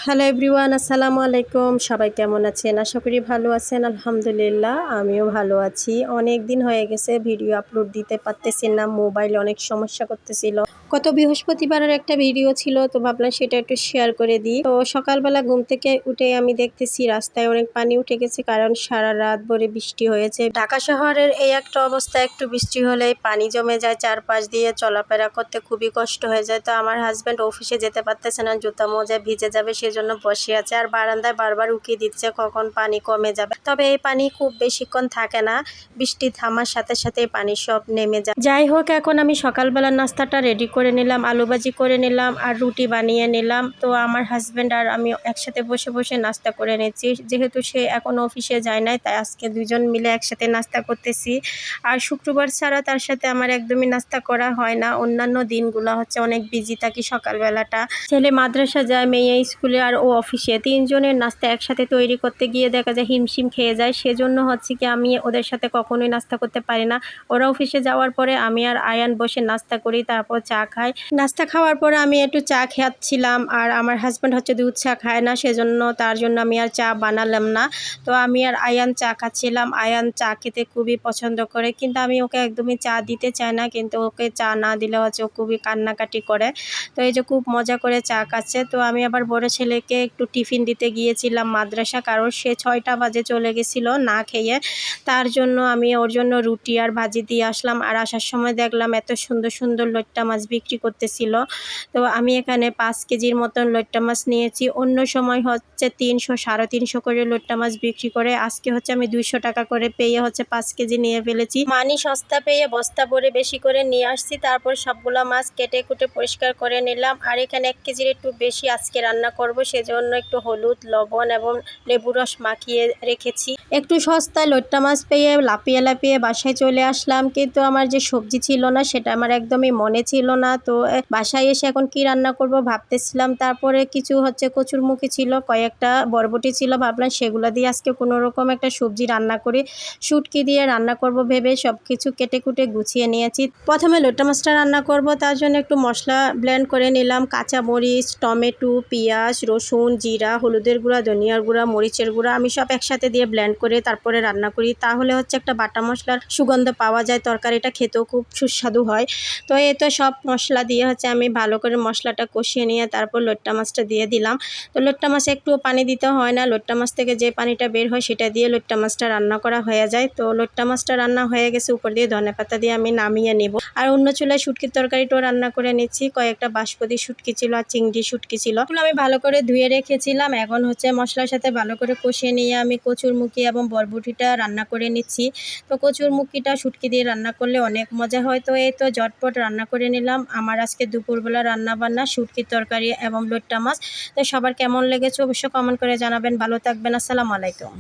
Hello everyone, আসসালামু আলাইকুম। সবাই কেমন আছেন? আশা করি ভালো আছেন। আলহামদুলিল্লাহ, আমিও ভালো আছি। অনেক দিন হয়ে গেছে ভিডিও আপলোড দিতে পারতেছি না, মোবাইল অনেক সমস্যা করতেছিল। গত বৃহস্পতিবারের একটা ভিডিও ছিল, তো ভাবলাম সেটা একটু শেয়ার করে দিই। তো সকালবেলা ঘুম থেকে উঠে আমি দেখতেছি রাস্তায় অনেক পানি উঠে গেছে, কারণ সারা রাত ভরে বৃষ্টি হয়েছে। ঢাকা শহরের এই একটা অবস্থা, একটু বৃষ্টি হলেই পানি জমে যায়, চারপাশ দিয়ে চলাফেরা করতে খুবই কষ্ট হয়ে যায়। তো আমার হাজব্যান্ড অফিসে যেতে পারতেছে না, জুতা মোজা ভিজে যাবে সেজন্য বসে আছে, আর বারান্দায় বারবার উকি দিচ্ছে কখন পানি কমে যাবে। তবে এই পানি খুব বেশিক্ষণ থাকে না, বৃষ্টি থামার সাথে সাথে পানি সব নেমে যায়। যাই হোক, এখন আমি সকালবেলার নাস্তাটা রেডি করে নিলাম, আলু ভাজি করে নিলাম আর রুটি বানিয়ে নিলাম। তো আমার হাজব্যান্ড আর আমি একসাথে বসে বসে নাস্তা করে নিচ্ছি, যেহেতু সে এখন অফিসে যায় নাই, তাই আজকে দুজন মিলে একসাথে নাস্তা করতেছি। আর শুক্রবার ছাড়া তার সাথে আমার একদমই নাস্তা করা হয় না। অন্যান্য দিনগুলো হচ্ছে অনেক বিজি থাকি সকালবেলাটা, ছেলে মাদ্রাসা যায়, মেয়ে স্কুলে আর ও অফিসে, তিনজনের নাস্তা একসাথে তৈরি করতে গিয়ে দেখা যায় হিমশিম খেয়ে যায়। সেজন্য হচ্ছে কি আমি ওদের সাথে কখনোই নাস্তা করতে পারি না। ওরা অফিসে যাওয়ার পরে আমি আর আয়ান বসে নাস্তা করি, তারপর চা খাই। নাস্তা খাওয়ার পরে আমি একটু চা খাচ্ছিলাম, আর আমার হাজব্যান্ড হচ্ছে দুধ চা খায় না, সেজন্য তার জন্য আমি আর চা বানালাম না। তো আমি আর আয়ান চা খাচ্ছিলাম। আয়ান চা খেতে খুবই পছন্দ করে, কিন্তু আমি ওকে একদমই চা দিতে চাই না, কিন্তু ওকে চা না দিলে হচ্ছে ও খুবই কান্নাকাটি করে। তো এই যে খুব মজা করে চা খাচ্ছে। তো আমি আবার বড় ছেলেকে একটু টিফিন দিতে গিয়েছিলাম মাদ্রাসা, কারণ সে 6টা বাজে চলে গেছিলো না খেয়ে। তার জন্য আমি ওর জন্য রুটি আর ভাজি দিয়ে আসলাম, আর আসার সময় দেখলাম এত সুন্দর সুন্দর লইট্টা মাছ বিক্রি করতেছিল। তো আমি এখানে 5 কেজির মতন লইট্টা মাছ নিয়েছি। অন্য সময় হচ্ছে 300 350 করে লইট্টা মাছ বিক্রি করে, আজকে হচ্ছে আমি 200 টাকা করে পেয়ে হচ্ছে 5 কেজি নিয়ে ফেলেছি। মানি সস্তা পেয়ে বস্তা ভরে বেশি করে নিয়ে আসছি। তারপর সবগুলা মাছ কেটে কুটে পরিষ্কার করে নিলাম। আর এখানে 1 কেজির একটু বেশি আজকে রান্না করব, সেজন্য একটু হলুদ, লবণ এবং লেবু রস মাখিয়ে রেখেছি। একটু সস্তায় লইট্টা মাছ পেয়ে লাফিয়ে লাফিয়ে বাসায় চলে আসলাম, কিন্তু আমার যে সবজি ছিল না সেটা আমার একদমই মনে ছিল না। তো বাসায় এসে এখন কি রান্না করব ভাবতেছিলাম। তারপরে কিছু হচ্ছে কচুরমুখী ছিল, কয়েকটা বরবটি ছিল, ভাবলাম সেগুলো দিয়ে আজকে কোনো রকম একটা সবজি রান্না করি। শুটকি দিয়ে রান্না করব ভেবে সব কিছু কেটে কুটে গুছিয়ে নিয়েছি। প্রথমে লইট্টা মাছটা রান্না করব, তার জন্য একটু মশলা ব্লেন্ড করে নিলাম। কাঁচামরিচ, টমেটো, পেঁয়াজ, রসুন, জিরা, হলুদের গুঁড়া, ধনিয়ার গুঁড়া, মরিচের গুঁড়া আমি সব একসাথে দিয়ে ব্লেন্ড করে তারপরে রান্না করি। তাহলে হচ্ছে একটা বাটা মশলার সুগন্ধ পাওয়া যায়, তরকারিটা খেতেও খুব সুস্বাদু হয়। তো এই তো সব মশলা দিয়ে হচ্ছে আমি ভালো করে মশলাটা কষিয়ে নিয়ে তারপর লইট্টা মাছটা দিয়ে দিলাম। তো লইট্টা মাছে একটুও পানি দিতে হয় না, লইট্টা মাছ থেকে যে পানিটা বের হয় সেটা দিয়ে লইট্টা মাছটা রান্না করা হয়ে যায়। তো লইট্টা মাছটা রান্না হয়ে গেছে, উপর দিয়ে ধনেপাতা দিয়ে আমি নামিয়ে নেব। আর অন্য চুলায় শুটকির তরকারিটাও রান্না করে নিচ্ছি। কয়েকটা বাঁশপতি শুটকি ছিল আর চিংড়ি শুটকি ছিল, এগুলো আমি ভালো করে ধুয়ে রেখেছিলাম। এখন হচ্ছে মশলার সাথে ভালো করে কষিয়ে নিয়ে আমি কচুরমুখী এবং বরবটিটা রান্না করে নিচ্ছি। তো কচুরমুখীটা শুটকি দিয়ে রান্না করলে অনেক মজা হয়। তো এই তো ঝটপট রান্না করে নিলাম। আমার আজকে দুপুরবেলা রান্না বান্না শুটকির তরকারি এবং লইট্টা মাছ। তো সবার কেমন লেগেছে অবশ্যই কমেন্ট করে জানাবেন। ভালো থাকবেন, আসসালামু আলাইকুম।